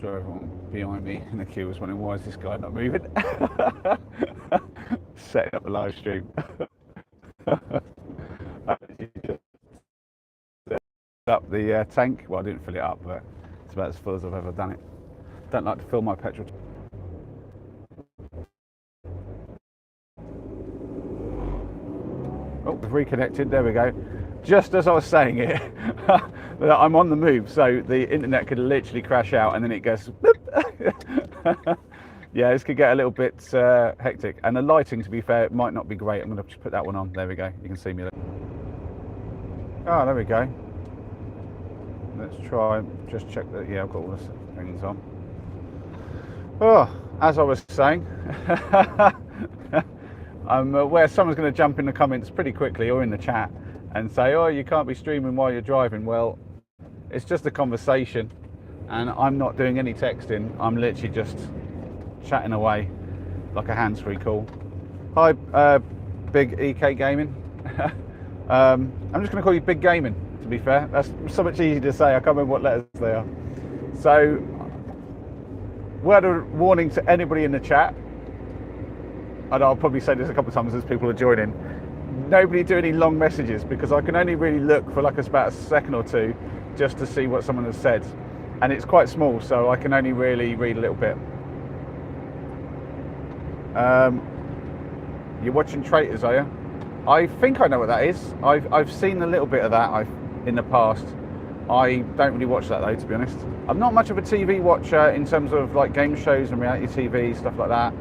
sure everyone behind me in the queue was wondering, why is this guy not moving? Setting up a live stream. Up the tank. Well, I didn't fill it up, but it's about as full as I've ever done it. Don't like to fill my petrol. Oh, we've reconnected. There we go. Just as I was saying it, I'm on the move, so the internet could literally crash out, and then it goes. Yeah, this could get a little bit hectic, and the lighting, to be fair, it might not be great. I'm going to put that one on. There we go. You can see me there. Oh, there we go. Let's try. Just check that. Yeah, I've got all the things on. Oh, as I was saying. I'm aware someone's going to jump in the comments pretty quickly or in the chat and say, oh, you can't be streaming while you're driving. Well, it's just a conversation, and I'm not doing any texting. I'm literally just chatting away like a hands-free call. Hi, Big EK Gaming. I'm just going to call you Big Gaming, to be fair. That's so much easier to say. I can't remember what letters they are. So, word of warning to anybody in the chat, and I'll probably say this a couple of times as people are joining, nobody do any long messages, because I can only really look for like about a second or two just to see what someone has said, and it's quite small, so I can only really read a little bit. You're watching Traitors, are you? I think I know what that is. I've seen a little bit of that in the past. I don't really watch that though, to be honest. I'm not much of a TV watcher in terms of like game shows and reality TV, stuff like that.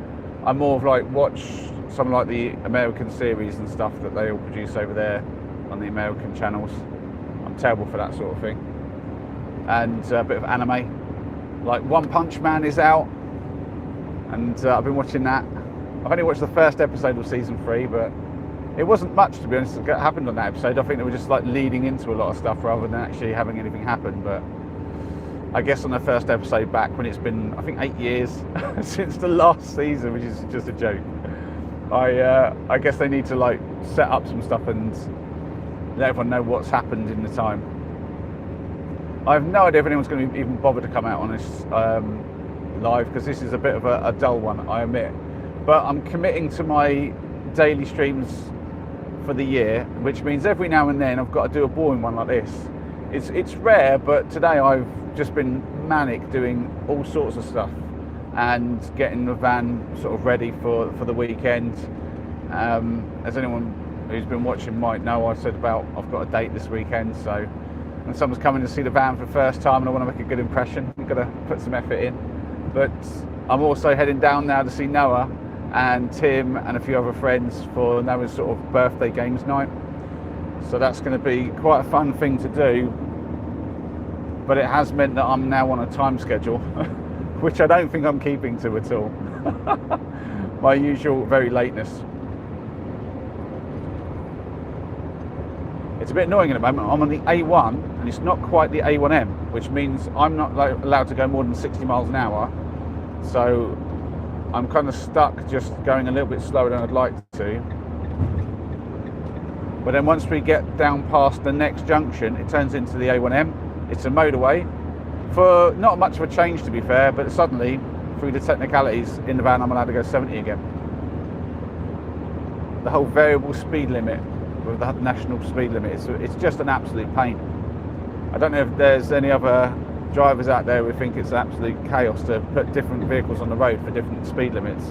I'm more of like watch some like the American series and stuff that they all produce over there on the American channels. I'm terrible for that sort of thing. And a bit of anime. Like One Punch Man is out, and I've been watching that. I've only watched the first episode of season 3, but it wasn't much, to be honest, that happened on that episode. I think they were just like leading into a lot of stuff rather than actually having anything happen. But I guess on the first episode back, when it's been, I think, 8 years since the last season, which is just a joke, I guess they need to like set up some stuff and let everyone know what's happened in the time. I have no idea if anyone's going to even bother to come out on this live, because this is a bit of a dull one, I admit. But I'm committing to my daily streams for the year, which means every now and then I've got to do a boring one like this. It's rare, but today I've just been manic doing all sorts of stuff and getting the van sort of ready for the weekend. As anyone who's been watching might know, I said about I've got a date this weekend, so when someone's coming to see the van for the first time and I want to make a good impression, I've got to put some effort in. But I'm also heading down now to see Noah and Tim and a few other friends for Noah's sort of birthday games night. So that's going to be quite a fun thing to do, but it has meant that I'm now on a time schedule which I don't think I'm keeping to at all. My usual very lateness. It's a bit annoying at the moment. I'm on the A1 and it's not quite the A1M, which means I'm not allowed to go more than 60 miles an hour. So I'm kind of stuck just going a little bit slower than I'd like to. But then once we get down past the next junction, it turns into the A1M. It's a motorway. For not much of a change, to be fair, but suddenly, through the technicalities in the van, I'm allowed to go 70 again. The whole variable speed limit with the national speed limit, it's just an absolute pain. I don't know if there's any other drivers out there who think it's absolute chaos to put different vehicles on the road for different speed limits.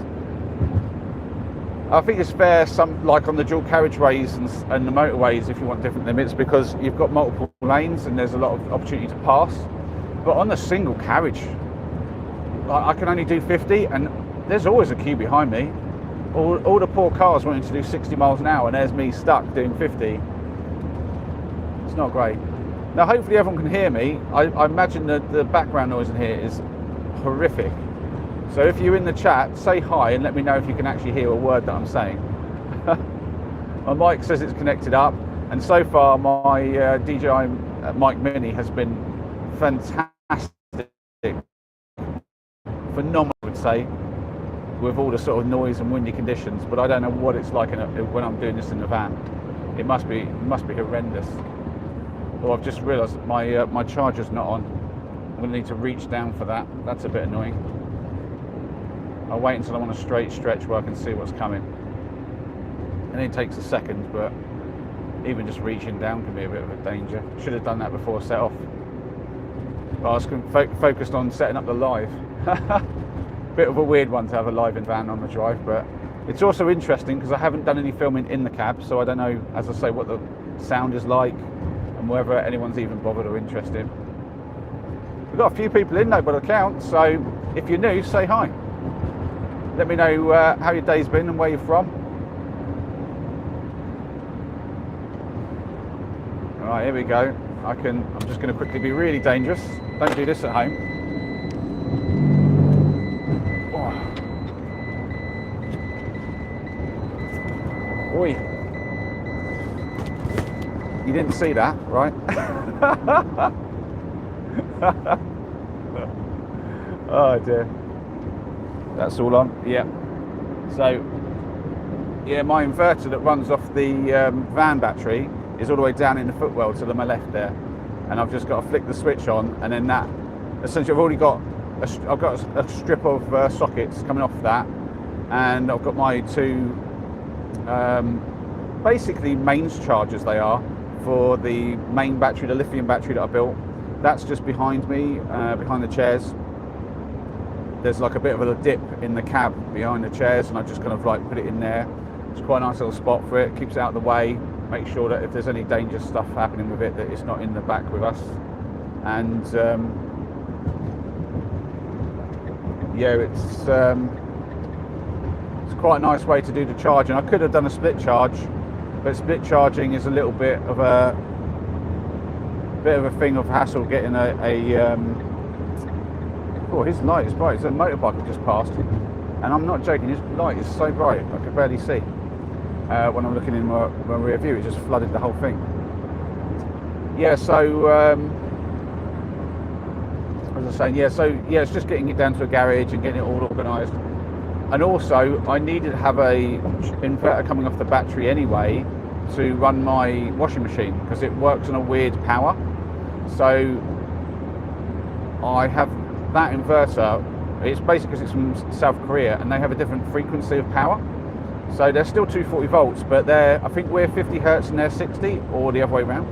I think it's fair, some like on the dual carriageways and the motorways, if you want different limits, because you've got multiple lanes and there's a lot of opportunity to pass. But on the single carriage, I can only do 50, and there's always a queue behind me. All the poor cars wanting to do 60 miles an hour, and there's me stuck doing 50. It's not great. Now, hopefully everyone can hear me. I imagine that the background noise in here is horrific. So if you're in the chat, say hi and let me know if you can actually hear a word that I'm saying. My mic says it's connected up, and so far my DJI Mic Mini has been fantastic, phenomenal, I would say, with all the sort of noise and windy conditions. But I don't know what it's like when I'm doing this in the van. It must be horrendous. Oh, I've just realised that my charger's not on. I'm going to need to reach down for that. That's a bit annoying. I'll wait until I'm on a straight stretch where I can see what's coming. And it takes a second, but even just reaching down can be a bit of a danger. Should have done that before I set off. But I was focused on setting up the live. Bit of a weird one to have a live in van on the drive, but it's also interesting because I haven't done any filming in the cab, so I don't know, as I say, what the sound is like and whether anyone's even bothered or interested. We've got a few people in though by the count, so if you're new, say hi. Let me know how your day's been and where you're from. Alright, here we go. I'm just going to quickly be really dangerous. Don't do this at home. Oh. Oi. You didn't see that, right? Oh dear. That's all on. Yeah. So, yeah, my inverter that runs off the van battery is all the way down in the footwell to my left there, and I've just got to flick the switch on, and then that. Essentially, I've already got a strip of sockets coming off that, and I've got my two basically mains chargers. They are for the main battery, the lithium battery that I built. That's just behind me, behind the chairs. There's like a bit of a dip in the cab behind the chairs, and I just kind of like put it in there. It's quite a nice little spot for it. Keeps it out of the way. Make sure that if there's any dangerous stuff happening with it, that it's not in the back with us. And yeah, it's quite a nice way to do the charging. I could have done a split charge, but split charging is a little bit of a thing of hassle getting oh, his light is bright. It's a motorbike that just passed, and I'm not joking. His light is so bright I could barely see. When I'm looking in my rear view, it just flooded the whole thing. Yeah, so as I was saying, yeah, so yeah, it's just getting it down to a garage and getting it all organised. And also, I needed to have a inverter coming off the battery anyway to run my washing machine because it works on a weird power. So I have that inverter. It's basically because it's from South Korea, and they have a different frequency of power. So they're still 240 volts, but I think we're 50 hertz and they're 60, or the other way around.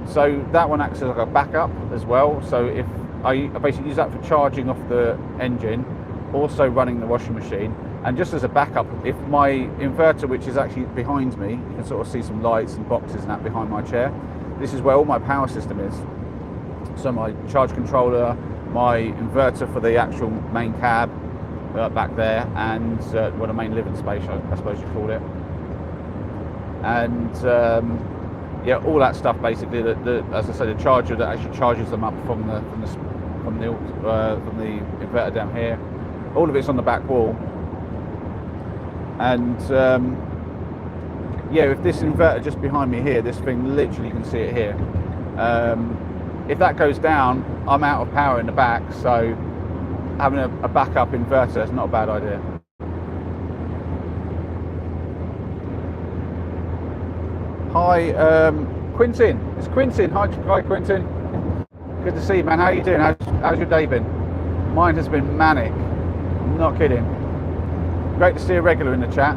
So that one acts as like a backup as well. So if I basically use that for charging off the engine, also running the washing machine, and just as a backup, if my inverter, which is actually behind me, you can sort of see some lights and boxes and that behind my chair. This is where all my power system is. So my charge controller, my inverter for the actual main cab back there, and well, the main living space, I suppose you call it, and yeah, all that stuff basically. As I say, the charger that actually charges them up from the inverter down here. All of it's on the back wall, and yeah, if this inverter just behind me here, this thing literally, you can see it here. If that goes down, I'm out of power in the back, so having a backup inverter is not a bad idea. Hi, Quintin. It's Quintin. Hi, Quintin. Good to see you, man. How you doing? How's your day been? Mine has been manic. I'm not kidding. Great to see a regular in the chat.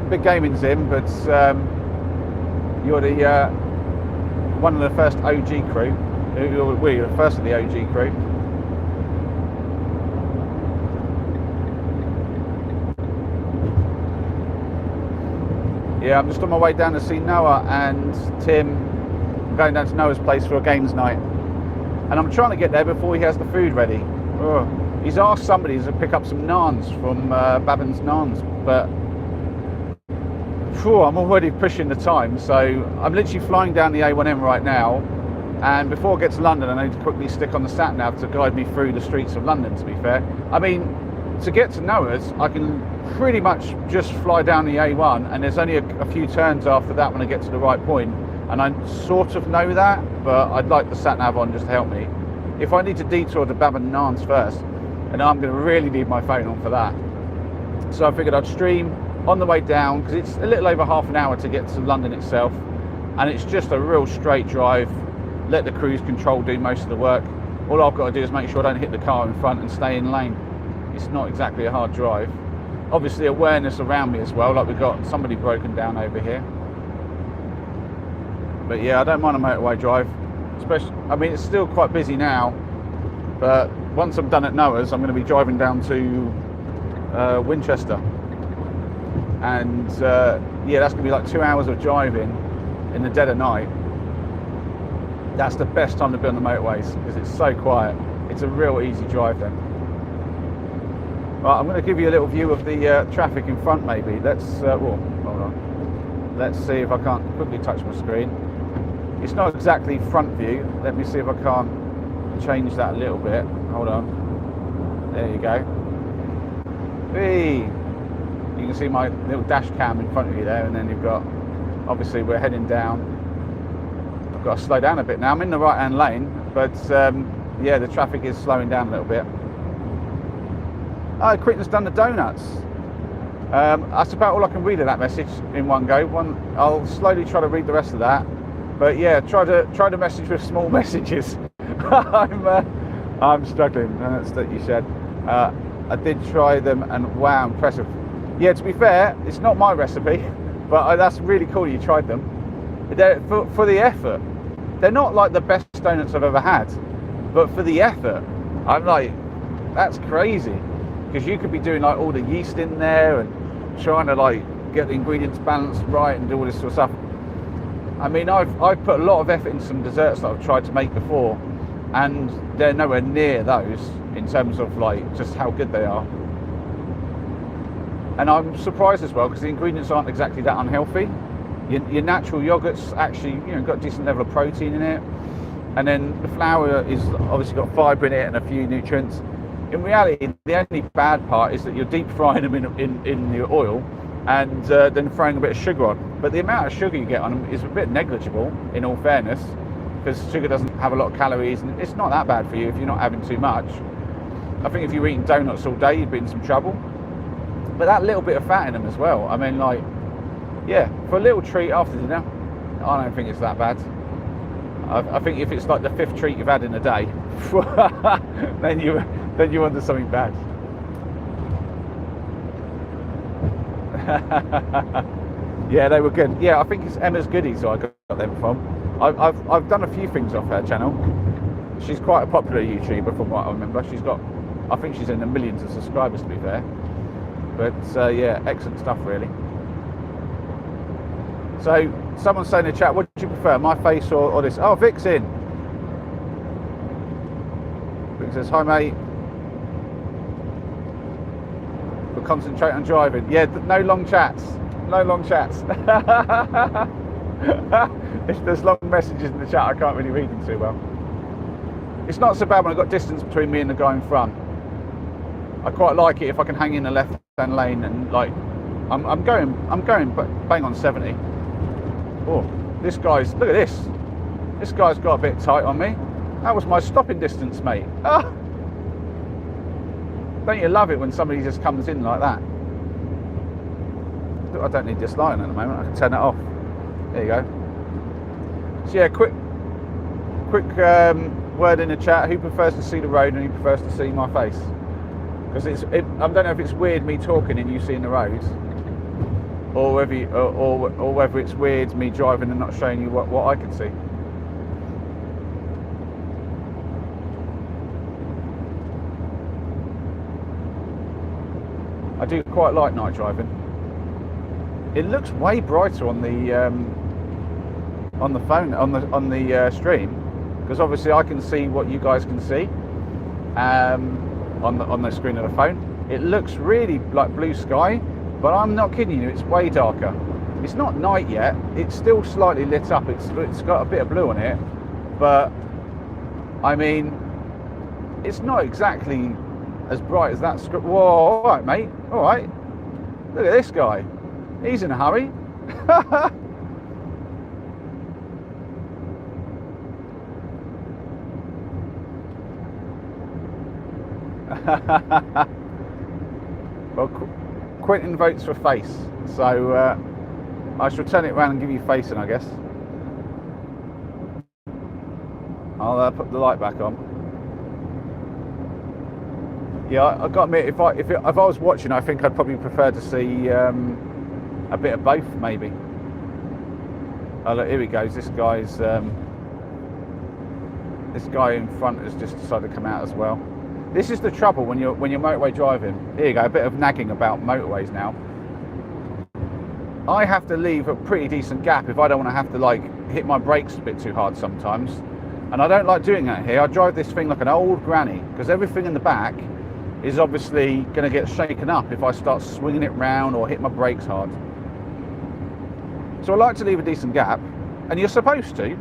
Big gaming's in, but you're the one of the first OG crew. We're the first of the OG crew. Yeah, I'm just on my way down to see Noah and Tim. I'm going down to Noah's place for a games night, and I'm trying to get there before he has the food ready. Oh, he's asked somebody to pick up some naans from Babin's Naans, but I'm already pushing the time, so I'm literally flying down the A1M right now, and before I get to London I need to quickly stick on the sat-nav to guide me through the streets of London, to be fair. I mean, to get to Noah's, I can pretty much just fly down the A1, and there's only a few turns after that when I get to the right point, and I sort of know that, but I'd like the sat-nav on just to help me. If I need to detour to Babin Naans first, and I'm going to really need my phone on for that. So I figured I'd stream on the way down, because it's a little over half an hour to get to London itself, and it's just a real straight drive. Let the cruise control do most of the work. All I've got to do is make sure I don't hit the car in front and stay in lane. It's not exactly a hard drive. Obviously awareness around me as well, like we've got somebody broken down over here. But yeah, I don't mind a motorway drive. Especially, I mean, it's still quite busy now, but once I'm done at Noah's, I'm going to be driving down to Winchester. And yeah, that's going to be like 2 hours of driving in the dead of night. That's the best time to be on the motorways because it's so quiet. It's a real easy drive then. Right, I'm going to give you a little view of the traffic in front maybe. Let's, well, hold on. Let's see if I can't quickly touch my screen. It's not exactly front view. Let me see if I can't change that a little bit. Hold on. There you go. Hey. You can see my little dash cam in front of you there, and then you've got, obviously we're heading down. I've got to slow down a bit now. I'm in the right hand lane, but yeah, the traffic is slowing down a little bit. Oh, Quinton's done the donuts. That's about all I can read of that message in one go. I'll slowly try to read the rest of that. But yeah, try to message with small messages. I'm struggling. That's that you said. I did try them, and wow, impressive. Yeah, to be fair, it's not my recipe, but that's really cool you tried them. They're, for the effort, they're not like the best donuts I've ever had, but for the effort, I'm like, that's crazy. Because you could be doing like all the yeast in there and trying to like get the ingredients balanced right and do all this sort of stuff. I mean, I've put a lot of effort into some desserts that I've tried to make before, and they're nowhere near those in terms of like just how good they are. And I'm surprised as well because the ingredients aren't exactly that unhealthy. Your natural yogurt's actually, you know, got a decent level of protein in it, and then the flour is obviously got fibre in it and a few nutrients. In reality, the only bad part is that you're deep frying them in the oil and then throwing a bit of sugar on. But the amount of sugar you get on them is a bit negligible, in all fairness, because sugar doesn't have a lot of calories and it's not that bad for you if you're not having too much. I think if you were eating donuts all day, you'd be in some trouble. But that little bit of fat in them as well, I mean, like, yeah, for a little treat after dinner, I don't think it's that bad. I think if it's like the 5th treat you've had in a day, then you're onto something bad. Yeah, they were good. Yeah, I think it's Emma's Goodies I got them from. I've done a few things off her channel. She's quite a popular YouTuber from what I remember. I think she's in the millions of subscribers to be fair. But yeah, excellent stuff really. So someone's saying in the chat, what do you prefer, my face or this? Oh, Vic's in. Vic says, hi mate. We'll concentrate on driving. Yeah, no long chats. No long chats. If there's long messages in the chat, I can't really read them too well. It's not so bad when I've got distance between me and the guy in front. I quite like it if I can hang in the left-hand lane and like, I'm going bang on 70. Oh, this guy's, look at this. This guy's got a bit tight on me. That was my stopping distance, mate. Ah! Don't you love it when somebody just comes in like that? I don't need this light on at the moment. I can turn it off. There you go. So yeah, quick word in the chat. Who prefers to see the road and who prefers to see my face? Because I don't know if it's weird me talking and you seeing the road, or whether it's weird me driving and not showing you what I can see. I do quite like night driving. It looks way brighter on the phone, on the stream, because obviously I can see what you guys can see on the screen of the phone. It looks really like blue sky, but I'm not kidding you, it's way darker. It's not night yet, it's still slightly lit up, it's got a bit of blue on it, but I mean, it's not exactly as bright as that script. Whoa, all right mate, all right. Look at this guy, he's in a hurry. Well, Quentin votes for face, so I shall turn it around and give you facing, I guess. I'll put the light back on. Yeah, I got to admit, if I was watching, I think I'd probably prefer to see a bit of both, maybe. Oh look, here he goes. This guy in front has just decided to come out as well. This is the trouble when you're motorway driving. Here you go, a bit of nagging about motorways now. I have to leave a pretty decent gap if I don't want to have to like hit my brakes a bit too hard sometimes. And I don't like doing that here. I drive this thing like an old granny because everything in the back is obviously going to get shaken up if I start swinging it round or hit my brakes hard. So I like to leave a decent gap, and you're supposed to.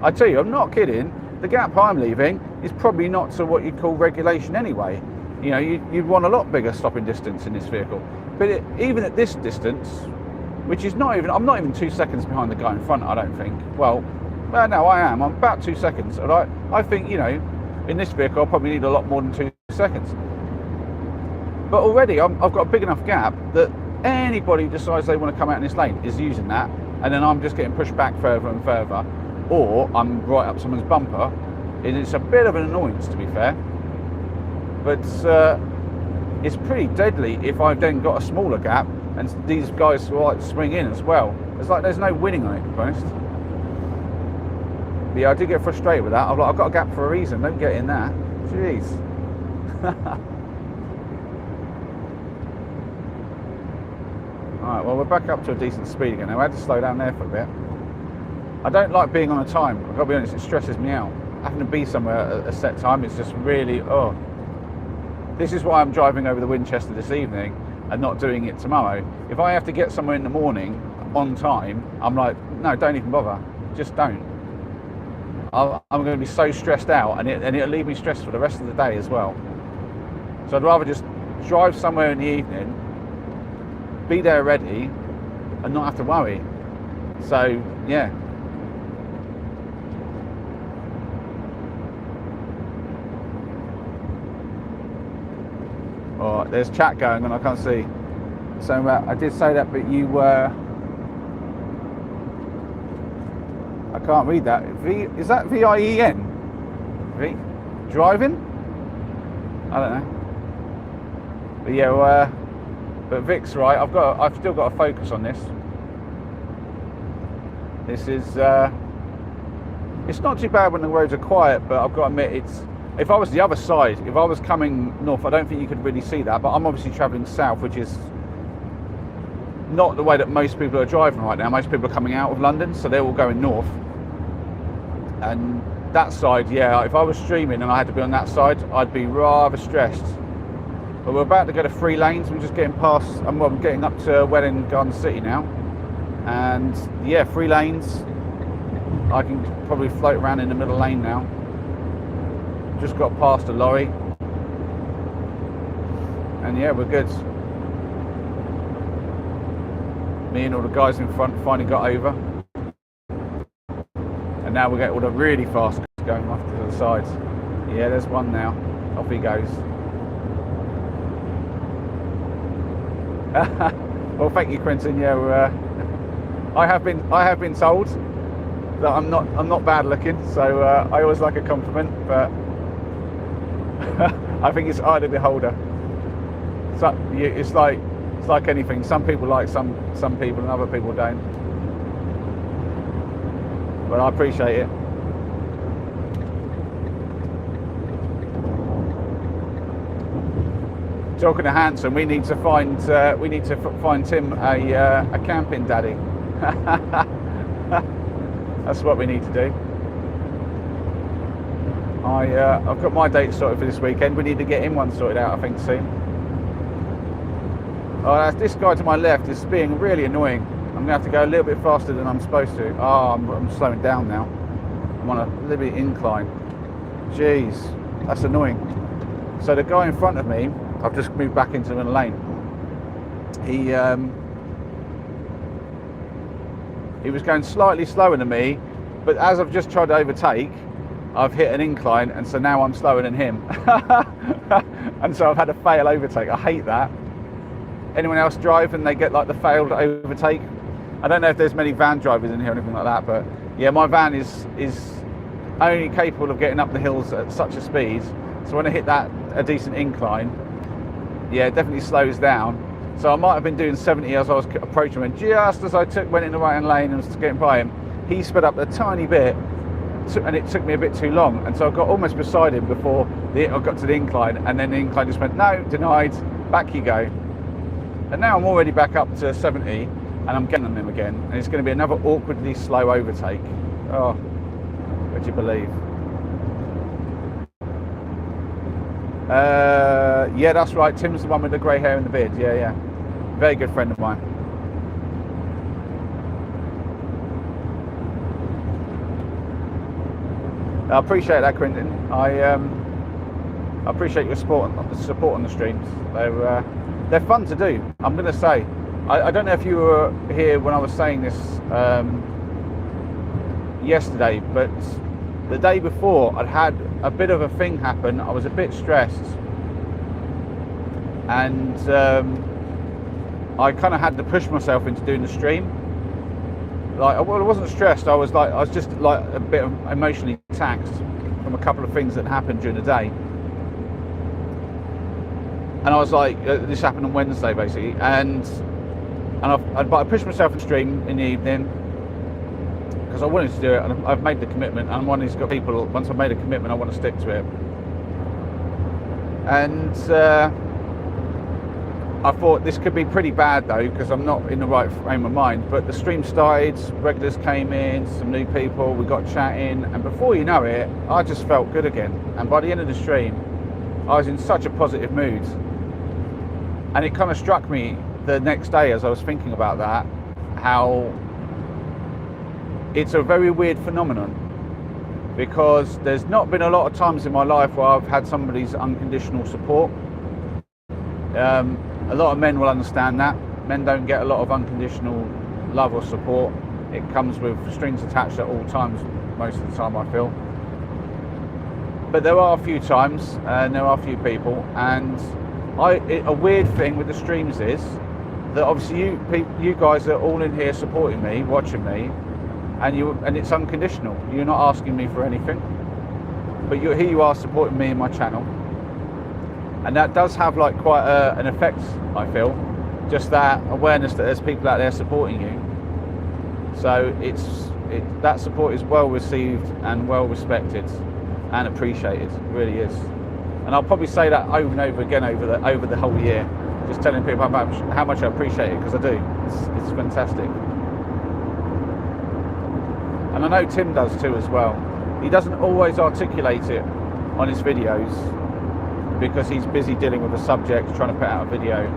I tell you, I'm not kidding. The gap I'm leaving is probably not to what you'd call regulation anyway. You know, you'd want a lot bigger stopping distance in this vehicle. But even at this distance, which is I'm not even 2 seconds behind the guy in front, I don't think. Well, no, I am. I'm about 2 seconds. And I think, you know, in this vehicle, I'll probably need a lot more than 2 seconds. But already, I've got a big enough gap that anybody who decides they want to come out in this lane is using that. And then I'm just getting pushed back further and further. Or I'm right up someone's bumper. And it's a bit of an annoyance, to be fair. But it's pretty deadly if I've then got a smaller gap and these guys like swing in as well. It's like there's no winning on it, to be honest. But yeah, I do get frustrated with that. I'm like, I've got a gap for a reason. Don't get in that. Jeez. Alright, well, we're back up to a decent speed again. Now, I had to slow down there for a bit. I don't like being on a time. I've got to be honest, it stresses me out. Having to be somewhere at a set time is just really, oh. This is why I'm driving over the Winchester this evening and not doing it tomorrow. If I have to get somewhere in the morning on time, I'm like, no, don't even bother. Just don't. I'm going to be so stressed out, and it'll leave me stressed for the rest of the day as well. So I'd rather just drive somewhere in the evening, be there ready, and not have to worry. So, yeah. Oh, there's chat going on, I can't see. So I did say that, but you were... I can't read that. Is that V-I-E-N? V? Driving? I don't know. But yeah, but Vic's right. I've still got to focus on this. This is... it's not too bad when the roads are quiet, but I've got to admit it's... If I was the other side, if I was coming north, I don't think you could really see that, but I'm obviously travelling south, which is not the way that most people are driving right now. Most people are coming out of London, so they're all going north. And that side, yeah, if I was streaming and I had to be on that side, I'd be rather stressed. But we're about to go to 3 lanes. We're just getting past, I'm getting up to Welwyn Garden City now. And yeah, 3 lanes. I can probably float around in the middle lane now. Just got past a lorry, and yeah, we're good. Me and all the guys in front finally got over, and now we get all the really fast going off to the sides. Yeah, there's one now. Off he goes. Well, thank you, Quentin. Yeah, I have been told that I'm not bad looking, so I always like a compliment, but. I think it's eye of the beholder. So it's like anything. Some people like some people, and other people don't. But I appreciate it. Talking to Hanson, we need to find Tim a camping daddy. That's what we need to do. I've got my date sorted for this weekend. We need to get him one sorted out, I think, soon. Oh, this guy to my left is being really annoying. I'm going to have to go a little bit faster than I'm supposed to. Oh, I'm slowing down now. I'm on a little bit incline. Jeez, that's annoying. So the guy in front of me, I've just moved back into the middle lane. He was going slightly slower than me, but as I've just tried to overtake, I've hit an incline, and so now I'm slower than him. And so I've had a fail overtake. I hate that. Anyone else drive and they get like the failed overtake? I don't know if there's many van drivers in here or anything like that, but yeah, my van is only capable of getting up the hills at such a speed So when I hit a decent incline, yeah, it definitely slows down. So I might have been doing 70 as I was approaching him, and just as I went in the right hand lane and was getting by him, he sped up a tiny bit, and it took me a bit too long. And so I got almost beside him before I got to the incline, and then the incline just went, no, denied, back you go. And now I'm already back up to 70, and I'm getting on him again, and it's going to be another awkwardly slow overtake. Oh, would you believe? Yeah, that's right. Tim's the one with the grey hair and the beard. Yeah, yeah. Very good friend of mine. I appreciate that, Quentin. I appreciate your support on the streams. They're fun to do. I'm going to say, I don't know if you were here when I was saying this yesterday, but the day before I'd had a bit of a thing happen. I was a bit stressed, and I kind of had to push myself into doing the stream. Like, well, I wasn't stressed. I was just like a bit emotionally taxed from a couple of things that happened during the day. And I was like, this happened on Wednesday basically, but I pushed myself in stream in the evening because I wanted to do it, and I've made the commitment. And one who's got people. Once I've made a commitment, I want to stick to it. And I thought this could be pretty bad though, because I'm not in the right frame of mind. But the stream started, regulars came in, some new people, we got chatting, and before you know it, I just felt good again. And by the end of the stream, I was in such a positive mood. And it kind of struck me the next day as I was thinking about that, how it's a very weird phenomenon, because there's not been a lot of times in my life where I've had somebody's unconditional support. A lot of men will understand that. Men don't get a lot of unconditional love or support. It comes with strings attached at all times, most of the time, I feel. But there are a few times, and there are a few people, and a weird thing with the streams is that obviously you guys are all in here supporting me, watching me, and it's unconditional. You're not asking me for anything, but here you are supporting me and my channel. And that does have like quite an effect, I feel, just that awareness that there's people out there supporting you. So that support is well received and well respected and appreciated. It really is. And I'll probably say that over and over again over the whole year, just telling people how much I appreciate it, because I do. It's fantastic. And I know Tim does too as well. He doesn't always articulate it on his videos, because he's busy dealing with a subject, trying to put out a video.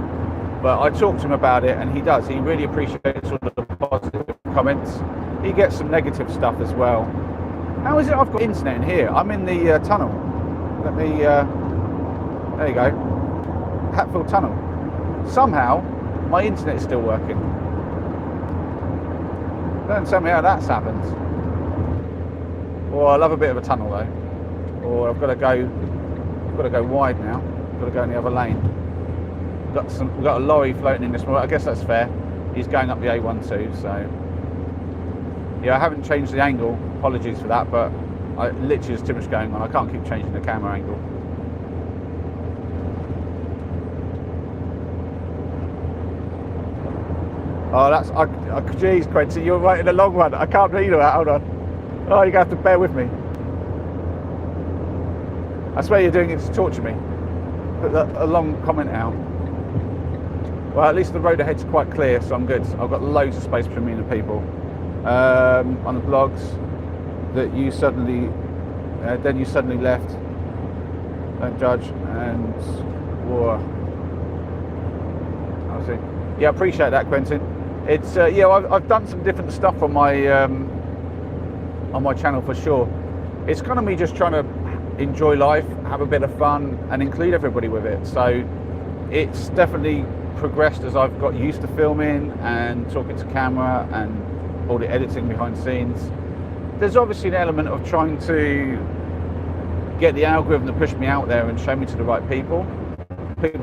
But I talk to him about it, and he does. He really appreciates all of the positive comments. He gets some negative stuff as well. How is it I've got internet in here? I'm in the tunnel. Let me, there you go. Hatfield Tunnel. Somehow, my internet is still working. Don't tell me how that's happened. Oh, I love a bit of a tunnel though. Or I've got to go wide now. I've got to go in the other lane. We've got a lorry floating in this morning. I guess that's fair. He's going up the A12, so yeah, I haven't changed the angle. Apologies for that, but literally there's too much going on. I can't keep changing the camera angle. Oh, that's geez, Quentin, you're right in the long one. I can't read that. Hold on. Oh, you're gonna have to bear with me. I swear you're doing it to torture me. Put a long comment out. Well, at least the road ahead's quite clear, so I'm good. I've got loads of space between me and the people. On the blogs, that you suddenly, then you suddenly left. Don't judge, and war. I see. Yeah, I appreciate that, Quentin. It's yeah, I've done some different stuff on my channel for sure. It's kind of me just trying to enjoy life, have a bit of fun, and include everybody with it. So it's definitely progressed as I've got used to filming and talking to camera and all the editing behind the scenes. There's obviously an element of trying to get the algorithm to push me out there and show me to the right people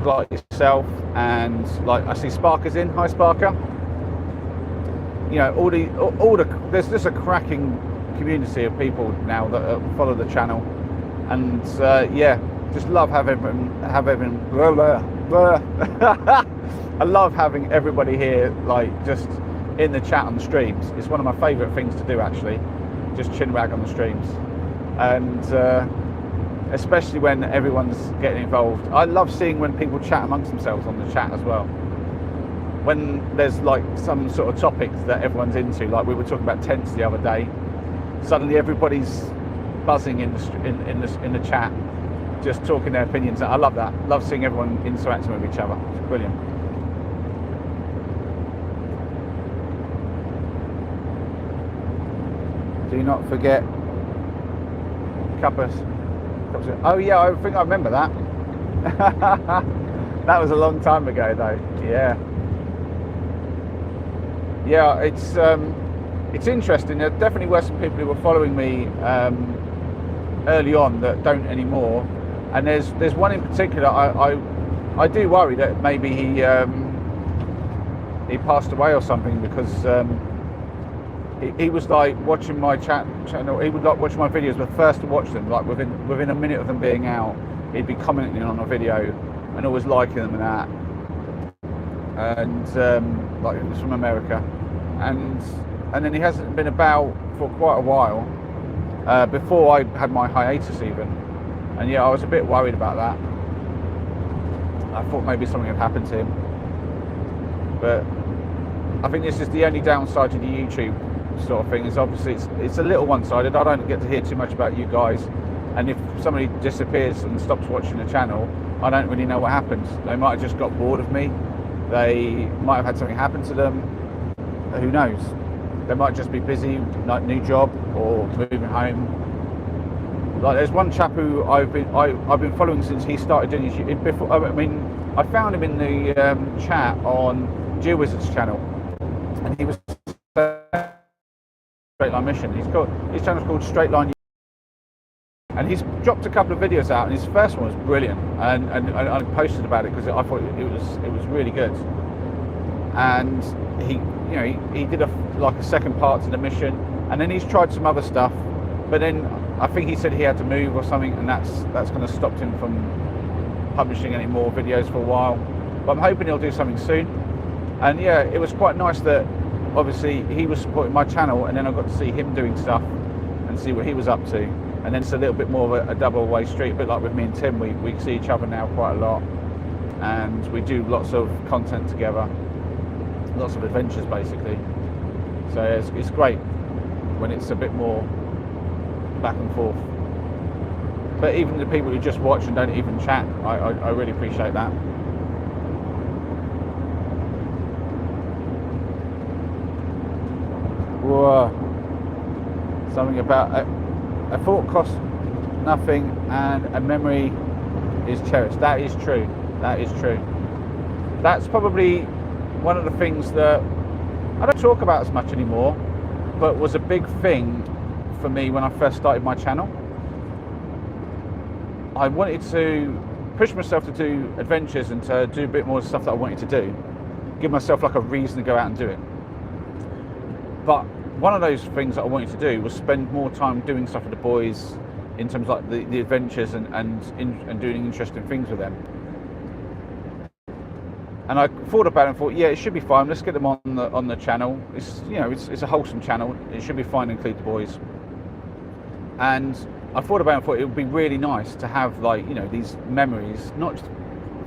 like yourself, and like I see Sparker's in. Hi Sparker. You know, all the there's just a cracking community of people now that follow the channel, and yeah, Just love having blah, blah, blah. I love having everybody here, like just in the chat on the streams. It's one of my favourite things to do, actually. Just chinwag on the streams, and especially when everyone's getting involved. I love seeing when people chat amongst themselves on the chat as well. When there's like some sort of topic that everyone's into, like we were talking about tents the other day. Suddenly everybody's buzzing in the chat, just talking their opinions. I love that. Love seeing everyone interacting with each other. It's brilliant. Do not forget cuppas. Oh yeah, I think I remember that. That was a long time ago though. Yeah. Yeah, it's interesting. There definitely were some people who were following me early on that don't anymore, and there's one in particular. I do worry that maybe he passed away or something, because he was like watching my channel. He would like watch my videos, but first to watch them, like within a minute of them being out, he'd be commenting on a video and always liking them and that. And like it was from America, and then he hasn't been about for quite a while. Before I had my hiatus even, and yeah, I was a bit worried about that. I thought maybe something had happened to him, but I think this is the only downside to the YouTube sort of thing. Is obviously it's a little one-sided. I don't get to hear too much about you guys, and if somebody disappears and stops watching the channel, I don't really know what happens. They might have just got bored of me. They might have had something happen to them. Who knows? They might just be busy, like new job or moving home. Like there's one chap who I've been following since he started doing his before. I mean, I found him in the chat on GeoWizard's channel, and he was Straight Line Mission. His channel's called Straight Line, and he's dropped a couple of videos out, and his first one was brilliant, and I posted about it because I thought it was really good. And he did a second part to the mission, and then he's tried some other stuff, but then I think he said he had to move or something, and that's kind of stopped him from publishing any more videos for a while. But I'm hoping he'll do something soon. And yeah, it was quite nice that obviously he was supporting my channel, and then I got to see him doing stuff and see what he was up to. And then it's a little bit more of a double-way street, a bit like with me and Tim. We see each other now quite a lot, and we do lots of content together, lots of adventures basically. So it's great when it's a bit more back and forth. But even the people who just watch and don't even chat, I really appreciate that. Whoa. Something about a thought costs nothing and a memory is cherished. That is true. That is true. That's probably one of the things that I don't talk about as much anymore, but was a big thing for me when I first started my channel. I wanted to push myself to do adventures and to do a bit more stuff that I wanted to do. Give myself like a reason to go out and do it. But one of those things that I wanted to do was spend more time doing stuff with the boys in terms of like the adventures and doing interesting things with them. And I thought about it and thought, yeah, it should be fine. Let's get them on the channel. It's a wholesome channel. It should be fine to include the boys. And I thought about it and thought it would be really nice to have these memories, not just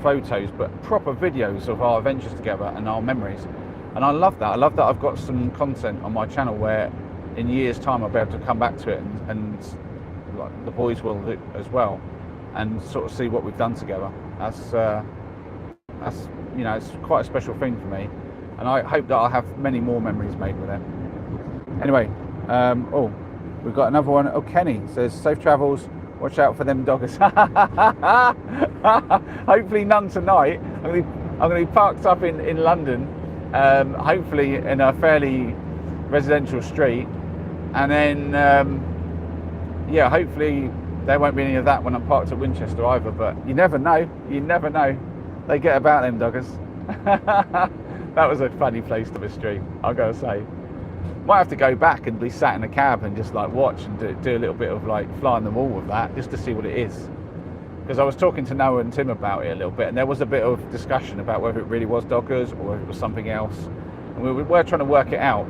photos, but proper videos of our adventures together and our memories. And I love that. I love that I've got some content on my channel where in years' time I'll be able to come back to it and like the boys will do as well, and sort of see what we've done together. That's it's quite a special thing for me, and I hope that I'll have many more memories made with them. Anyway, we've got another one. Oh, Kenny says, safe travels, watch out for them doggers. Hopefully none tonight. I'm going to be parked up in London, hopefully in a fairly residential street, and then hopefully there won't be any of that when I'm parked at Winchester either, but you never know. They get about them doggers. That was a funny place to be stream, I've got to say. Might have to go back and be sat in a cab and just like watch and do a little bit of like fly on the wall with that, just to see what it is. because I was talking to Noah and Tim about it a little bit, and there was a bit of discussion about whether it really was Dockers or whether it was something else, and we were trying to work it out.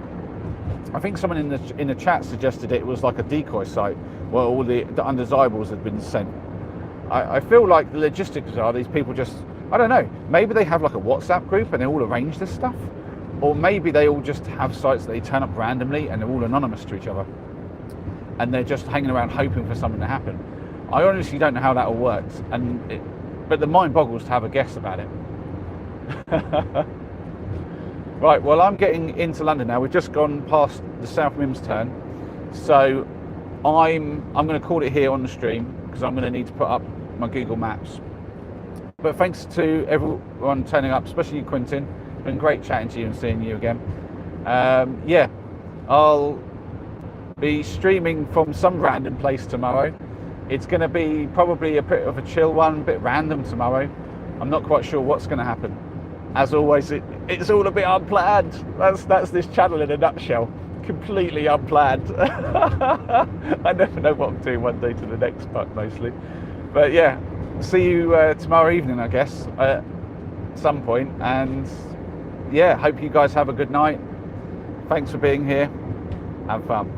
I think someone in the chat suggested it was like a decoy site where all the undesirables had been sent. I feel like the logistics are these people just, I don't know, maybe they have like a WhatsApp group and they all arrange this stuff, or maybe they all just have sites that they turn up randomly and they're all anonymous to each other, and they're just hanging around hoping for something to happen. I honestly don't know how that all works, but the mind boggles to have a guess about it. Right, well, I'm getting into London now. We've just gone past the South Mims turn, so I'm going to call it here on the stream because I'm going to need to put up my Google Maps. But thanks to everyone turning up, especially you, Quentin. It's been great chatting to you and seeing you again. Yeah, I'll be streaming from some random place tomorrow. It's going to be probably a bit of a chill one, a bit random tomorrow. I'm not quite sure what's going to happen. As always, it's all a bit unplanned. That's this channel in a nutshell. Completely unplanned. I never know what I'm doing one day to the next, but mostly. But yeah, see you tomorrow evening, I guess, at some point. And yeah, hope you guys have a good night. Thanks for being here. Have fun.